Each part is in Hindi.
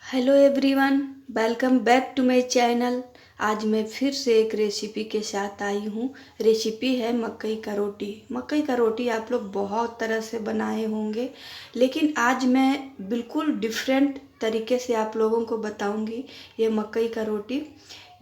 Hello everyone, welcome back to my channel. आज मैं फिर से एक रेसिपी के साथ आई हूँ। रेसिपी है मकई का रोटी। मकई का रोटी आप लोग बहुत तरह से बनाए होंगे, लेकिन आज मैं बिल्कुल डिफरेंट तरीके से आप लोगों को बताऊंगी। ये मकई का रोटी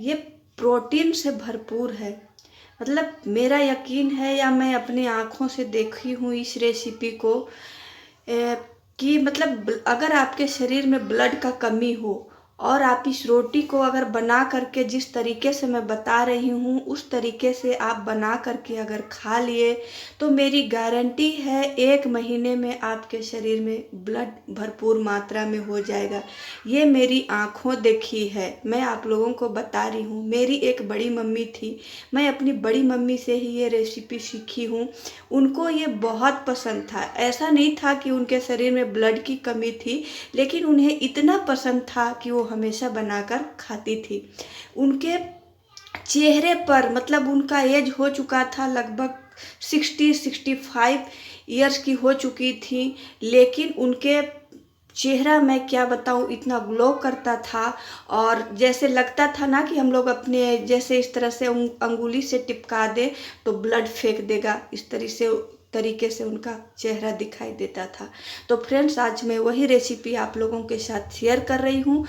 ये प्रोटीन से भरपूर है। मतलब मेरा यकीन है या मैं अपनी आँखों से देखी हूँ इस रेसिपी को कि मतलब अगर आपके शरीर में ब्लड का कमी हो और आप इस रोटी को अगर बना करके जिस तरीके से मैं बता रही हूँ उस तरीके से आप बना करके अगर खा लिए तो मेरी गारंटी है 1 महीने में आपके शरीर में ब्लड भरपूर मात्रा में हो जाएगा। ये मेरी आँखों देखी है, मैं आप लोगों को बता रही हूँ। मेरी एक बड़ी मम्मी थी, मैं अपनी बड़ी मम्मी से ही ये रेसिपी सीखी हूँ। उनको ये बहुत पसंद था। ऐसा नहीं था कि उनके शरीर में ब्लड की कमी थी, लेकिन उन्हें इतना पसंद था कि वो हमेशा बनाकर खाती थी। उनके चेहरे पर मतलब उनका एज हो चुका था, लगभग 60-65 ईयर्स की हो चुकी थी, लेकिन उनके चेहरा मैं क्या बताऊँ इतना ग्लो करता था। और जैसे लगता था ना कि हम लोग अपने जैसे इस तरह से अंगुली से टिपका दे तो ब्लड फेंक देगा, इस तरीके से उनका चेहरा दिखाई देता था। तो फ्रेंड्स, आज मैं वही रेसिपी आप लोगों के साथ शेयर कर रही हूँ।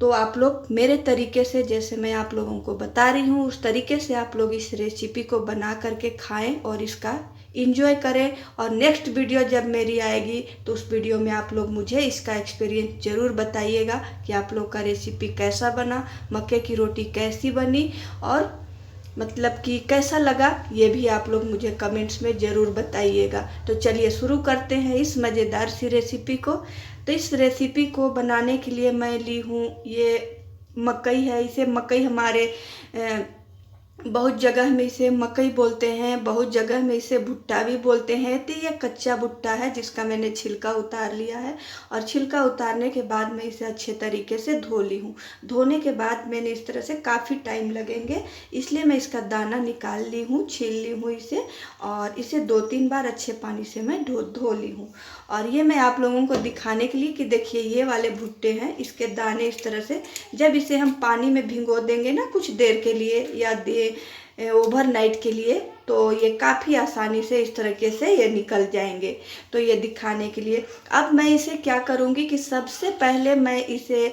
तो आप लोग मेरे तरीके से, जैसे मैं आप लोगों को बता रही हूँ उस तरीके से आप लोग इस रेसिपी को बना करके खाएं और इसका इंजॉय करें। और नेक्स्ट वीडियो जब मेरी आएगी तो उस वीडियो में आप लोग मुझे इसका एक्सपीरियंस ज़रूर बताइएगा कि आप लोग का रेसिपी कैसा बना, मक्के की रोटी कैसी बनी और मतलब कि कैसा लगा, ये भी आप लोग मुझे कमेंट्स में ज़रूर बताइएगा। तो चलिए शुरू करते हैं इस मज़ेदार सी रेसिपी को। तो इस रेसिपी को बनाने के लिए मैं ली हूँ ये मकई है। इसे मकई हमारे बहुत जगह में इसे मकई बोलते हैं, बहुत जगह में इसे भुट्टा भी बोलते हैं। तो ये कच्चा भुट्टा है जिसका मैंने छिलका उतार लिया है और छिलका उतारने के बाद मैं इसे अच्छे तरीके से धो ली हूँ। धोने के बाद मैंने इस तरह से काफ़ी टाइम लगेंगे, इसलिए मैं इसका दाना निकाल ली हूँ, छील ली हूँ इसे और इसे 2-3 बार अच्छे पानी से मैं धो ली हूँ। और ये मैं आप लोगों को दिखाने के लिए कि देखिए ये वाले भुट्टे हैं, इसके दाने इस तरह से जब इसे हम पानी में भिगो देंगे ना कुछ देर के लिए या ओवरनाइट के लिए, तो ये काफ़ी आसानी से इस तरीके से ये निकल जाएंगे। तो ये दिखाने के लिए अब मैं इसे क्या करूँगी कि सबसे पहले मैं इसे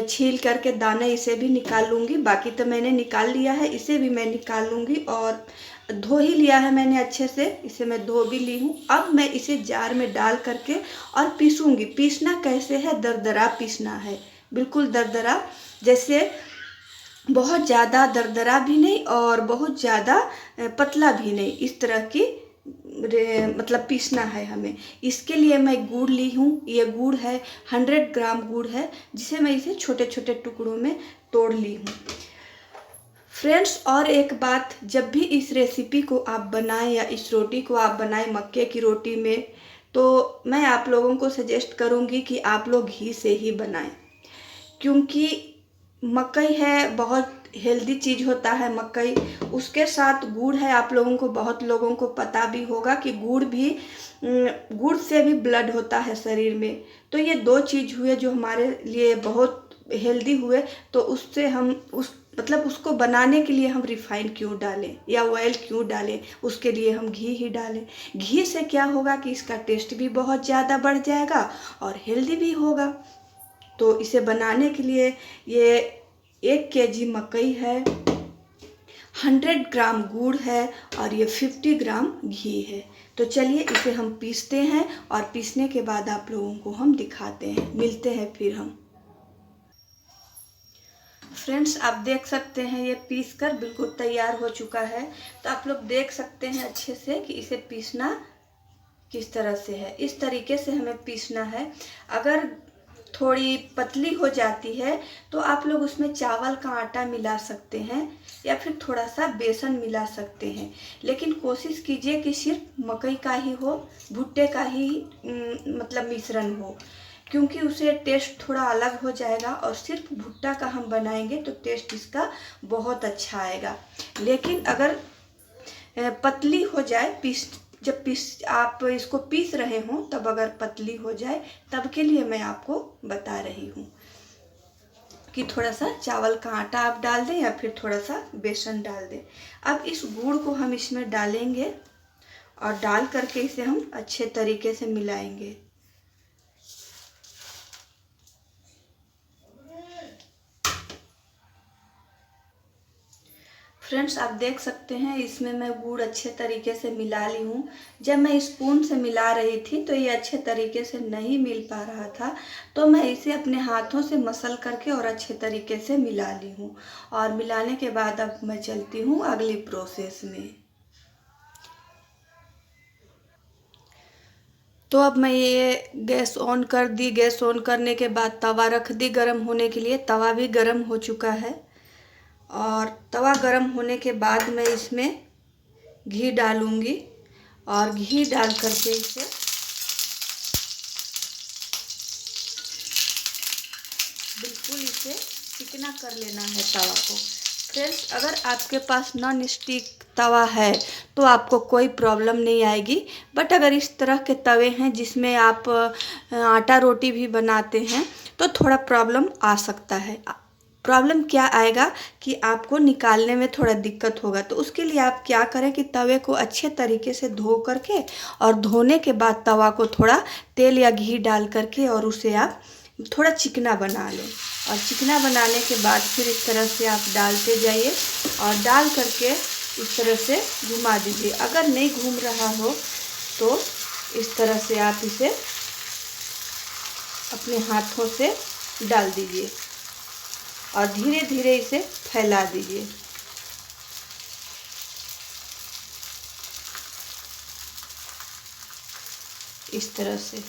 छील करके दाने इसे भी निकाल लूँगी। बाकी तो मैंने निकाल लिया है, इसे भी मैं निकाल लूँगी और धो ही लिया है मैंने अच्छे से, इसे मैं धो भी ली हूँ। अब मैं इसे जार में डाल करके और पीसूँगी। पीसना कैसे है, दरदरा पीसना है, बिल्कुल दरदरा, जैसे बहुत ज़्यादा दरदरा भी नहीं और बहुत ज़्यादा पतला भी नहीं, इस तरह की मतलब पीसना है हमें। इसके लिए मैं गुड़ ली हूँ। ये गुड़ है 100 ग्राम गुड़ है, जिसे मैं इसे छोटे छोटे टुकड़ों में तोड़ ली हूँ। फ्रेंड्स, और एक बात, जब भी इस रेसिपी को आप बनाएं या इस रोटी को आप बनाएं मक्के की रोटी में, तो मैं आप लोगों को सजेस्ट करूँगी कि आप लोग घी से ही बनाएं, क्योंकि मकई है बहुत हेल्दी चीज़ होता है मकई। उसके साथ गुड़ है, आप लोगों को बहुत लोगों को पता भी होगा कि गुड़ से भी ब्लड होता है शरीर में। तो ये 2 चीज़ हुए जो हमारे लिए बहुत हेल्दी हुए। तो उससे हम उसको बनाने के लिए हम रिफाइन क्यों डालें या ऑयल क्यों डालें, उसके लिए हम घी ही डालें। घी से क्या होगा कि इसका टेस्ट भी बहुत ज़्यादा बढ़ जाएगा और हेल्दी भी होगा। तो इसे बनाने के लिए ये 1 केजी मकई है, 100 ग्राम गुड़ है और ये 50 ग्राम घी है। तो चलिए इसे हम पीसते हैं और पीसने के बाद आप लोगों को हम दिखाते हैं, मिलते हैं फिर हम। फ्रेंड्स, आप देख सकते हैं ये पीस कर बिल्कुल तैयार हो चुका है। तो आप लोग देख सकते हैं अच्छे से कि इसे पीसना किस तरह से है। इस तरीके से हमें पीसना है। अगर थोड़ी पतली हो जाती है तो आप लोग उसमें चावल का आटा मिला सकते हैं या फिर थोड़ा सा बेसन मिला सकते हैं, लेकिन कोशिश कीजिए कि सिर्फ मकई का ही हो, भुट्टे का ही मतलब मिश्रण हो, क्योंकि उसे टेस्ट थोड़ा अलग हो जाएगा। और सिर्फ भुट्टा का हम बनाएंगे तो टेस्ट इसका बहुत अच्छा आएगा। लेकिन अगर पतली हो जाए, आप इसको पीस रहे हों तब अगर पतली हो जाए, तब के लिए मैं आपको बता रही हूँ। कि थोड़ा सा चावल का आटा आप डाल दें या फिर थोड़ा सा बेसन डाल दें। अब इस गुड़ को हम इसमें डालेंगे और डाल करके इसे हम अच्छे तरीके से मिलाएंगे। फ्रेंड्स, आप देख सकते हैं इसमें मैं गुड़ अच्छे तरीके से मिला ली हूँ। जब मैं स्पून से मिला रही थी तो ये अच्छे तरीके से नहीं मिल पा रहा था, तो मैं इसे अपने हाथों से मसल करके और अच्छे तरीके से मिला ली हूँ। और मिलाने के बाद अब मैं चलती हूँ अगली प्रोसेस में। तो अब मैं ये गैस ऑन कर दी। गैस ऑन करने के बाद तवा रख दी गर्म होने के लिए। तवा भी गर्म हो चुका है और तवा गर्म होने के बाद मैं इसमें घी डालूंगी और घी डाल करके इसे बिल्कुल इसे चिकना कर लेना है तवा को। फ्रेंड्स, अगर आपके पास नॉन स्टिक तवा है तो आपको कोई प्रॉब्लम नहीं आएगी, बट अगर इस तरह के तवे हैं जिसमें आप आटा रोटी भी बनाते हैं तो थोड़ा प्रॉब्लम आ सकता है। प्रॉब्लम क्या आएगा कि आपको निकालने में थोड़ा दिक्कत होगा। तो उसके लिए आप क्या करें कि तवे को अच्छे तरीके से धो करके और धोने के बाद तवा को थोड़ा तेल या घी डाल करके और उसे आप थोड़ा चिकना बना लें। और चिकना बनाने के बाद फिर इस तरह से आप डालते जाइए और डाल करके इस तरह से घुमा दीजिए। अगर नहीं घूम रहा हो तो इस तरह से आप इसे अपने हाथों से डाल दीजिए और धीरे धीरे इसे फैला दीजिए। इस तरह से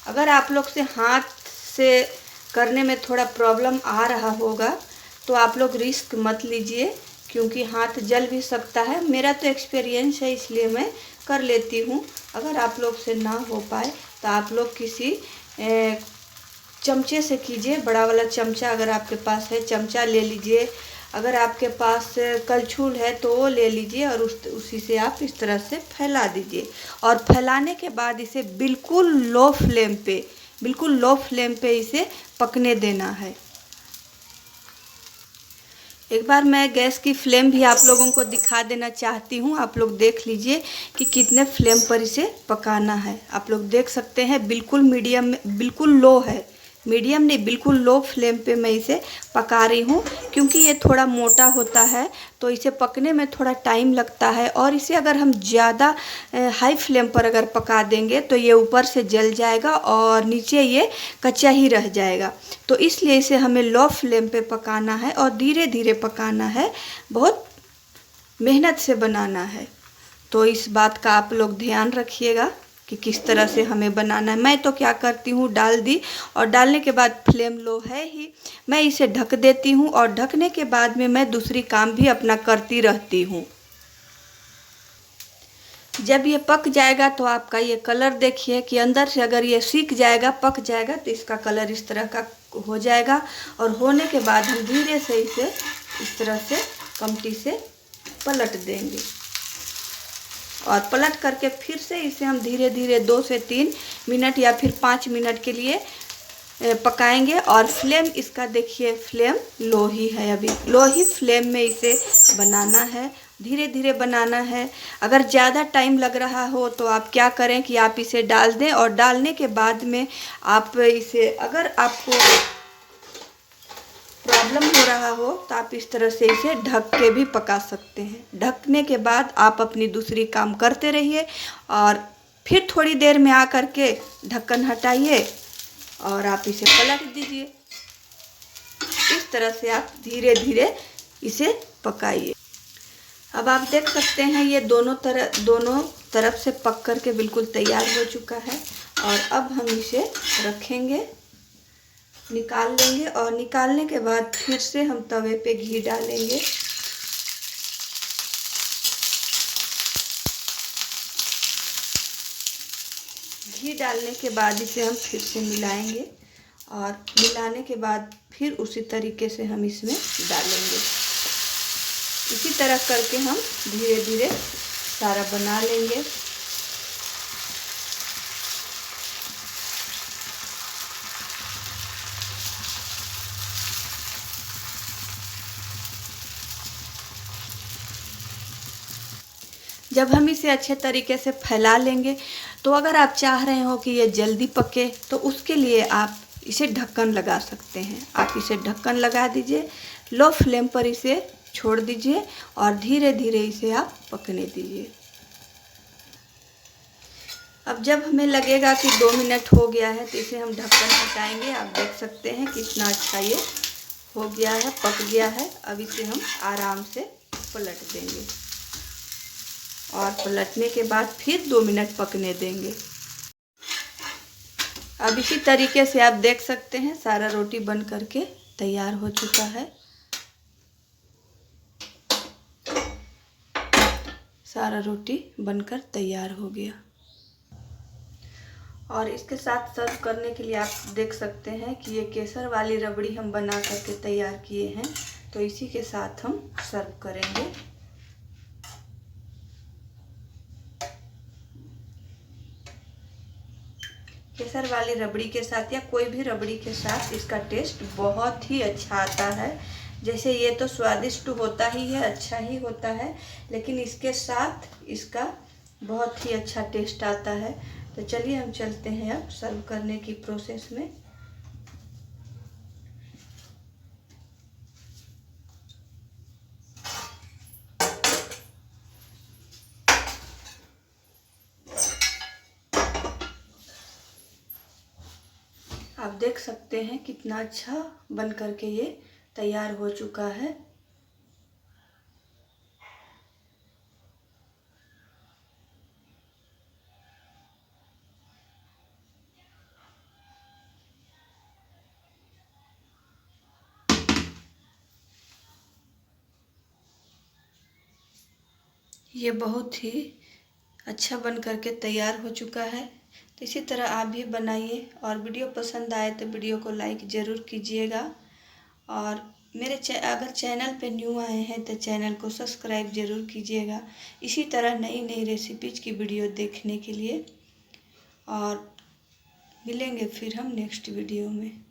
अगर आप लोग से हाथ से करने में थोड़ा प्रॉब्लम आ रहा होगा तो आप लोग रिस्क मत लीजिए, क्योंकि हाथ जल भी सकता है। मेरा तो एक्सपीरियंस है इसलिए मैं कर लेती हूँ। अगर आप लोग से ना हो पाए तो आप लोग किसी चमचे से कीजिए। बड़ा वाला चमचा अगर आपके पास है चमचा ले लीजिए। अगर आपके पास कलछुल है तो वो ले लीजिए और उसी से आप इस तरह से फैला दीजिए। और फैलाने के बाद इसे बिल्कुल लो फ्लेम पे इसे पकने देना है। एक बार मैं गैस की फ्लेम भी आप लोगों को दिखा देना चाहती हूँ। आप लोग देख लीजिए कि कितने फ्लेम पर इसे पकाना है। आप लोग देख सकते हैं बिल्कुल मीडियम में, बिल्कुल लो है, मीडियम नहीं बिल्कुल लो फ्लेम पे मैं इसे पका रही हूँ। क्योंकि ये थोड़ा मोटा होता है तो इसे पकने में थोड़ा टाइम लगता है। और इसे अगर हम ज़्यादा हाई फ्लेम पर अगर पका देंगे तो ये ऊपर से जल जाएगा और नीचे ये कच्चा ही रह जाएगा। तो इसलिए इसे हमें लो फ्लेम पे पकाना है और धीरे धीरे पकाना है, बहुत मेहनत से बनाना है। तो इस बात का आप लोग ध्यान रखिएगा कि किस तरह से हमें बनाना है। मैं तो क्या करती हूँ, डाल दी और डालने के बाद फ्लेम लो है ही, मैं इसे ढक देती हूँ और ढकने के बाद में मैं दूसरी काम भी अपना करती रहती हूँ। जब ये पक जाएगा तो आपका ये कलर देखिए कि अंदर से अगर ये सीख जाएगा, पक जाएगा तो इसका कलर इस तरह का हो जाएगा। और होने के बाद हम धीरे से इसे इस तरह से कमटी से पलट देंगे और पलट करके फिर से इसे हम धीरे धीरे 2 से 3 मिनट या फिर 5 मिनट के लिए पकाएंगे। और फ्लेम इसका देखिए फ्लेम लो ही है, अभी लो ही फ्लेम में इसे बनाना है, धीरे धीरे बनाना है। अगर ज़्यादा टाइम लग रहा हो तो आप क्या करें कि आप इसे डाल दें और डालने के बाद में आप इसे, अगर आपको प्रॉब्लम हो रहा हो तो आप इस तरह से इसे ढक के भी पका सकते हैं। ढकने के बाद आप अपनी दूसरी काम करते रहिए और फिर थोड़ी देर में आकर के ढक्कन हटाइए और आप इसे पलट दीजिए। इस तरह से आप धीरे धीरे इसे पकाइए। अब आप देख सकते हैं ये दोनों तरफ से पक कर के बिल्कुल तैयार हो चुका है। और अब हम इसे रखेंगे, निकाल लेंगे और निकालने के बाद फिर से हम तवे पे घी डालेंगे। घी डालने के बाद इसे हम फिर से मिलाएंगे और मिलाने के बाद फिर उसी तरीके से हम इसमें डालेंगे। इसी तरह करके हम धीरे धीरे सारा बना लेंगे। जब हम इसे अच्छे तरीके से फैला लेंगे तो अगर आप चाह रहे हो कि ये जल्दी पके तो उसके लिए आप इसे ढक्कन लगा सकते हैं। आप इसे ढक्कन लगा दीजिए, लो फ्लेम पर इसे छोड़ दीजिए और धीरे धीरे इसे आप पकने दीजिए। अब जब हमें लगेगा कि 2 मिनट हो गया है तो इसे हम ढक्कन हटाएंगे। आप देख सकते हैं कितना अच्छा ये हो गया है, पक गया है। अब इसे हम आराम से पलट देंगे और पलटने के बाद फिर 2 मिनट पकने देंगे। अब इसी तरीके से आप देख सकते हैं सारा रोटी बन करके तैयार हो चुका है। सारा रोटी बनकर तैयार हो गया और इसके साथ सर्व करने के लिए आप देख सकते हैं कि ये केसर वाली रबड़ी हम बना करके तैयार किए हैं, तो इसी के साथ हम सर्व करेंगे। केसर वाली रबड़ी के साथ या कोई भी रबड़ी के साथ इसका टेस्ट बहुत ही अच्छा आता है। जैसे ये तो स्वादिष्ट होता ही है, अच्छा ही होता है, लेकिन इसके साथ इसका बहुत ही अच्छा टेस्ट आता है। तो चलिए हम चलते हैं अब सर्व करने की प्रोसेस में। आप देख सकते हैं कितना अच्छा बन करके ये तैयार हो चुका है। ये बहुत ही अच्छा बन करके तैयार हो चुका है। तो इसी तरह आप भी बनाइए और वीडियो पसंद आए तो वीडियो को लाइक ज़रूर कीजिएगा और मेरे अगर चैनल पे न्यू आए हैं तो चैनल को सब्सक्राइब ज़रूर कीजिएगा इसी तरह नई नई रेसिपीज़ की वीडियो देखने के लिए। और मिलेंगे फिर हम नेक्स्ट वीडियो में।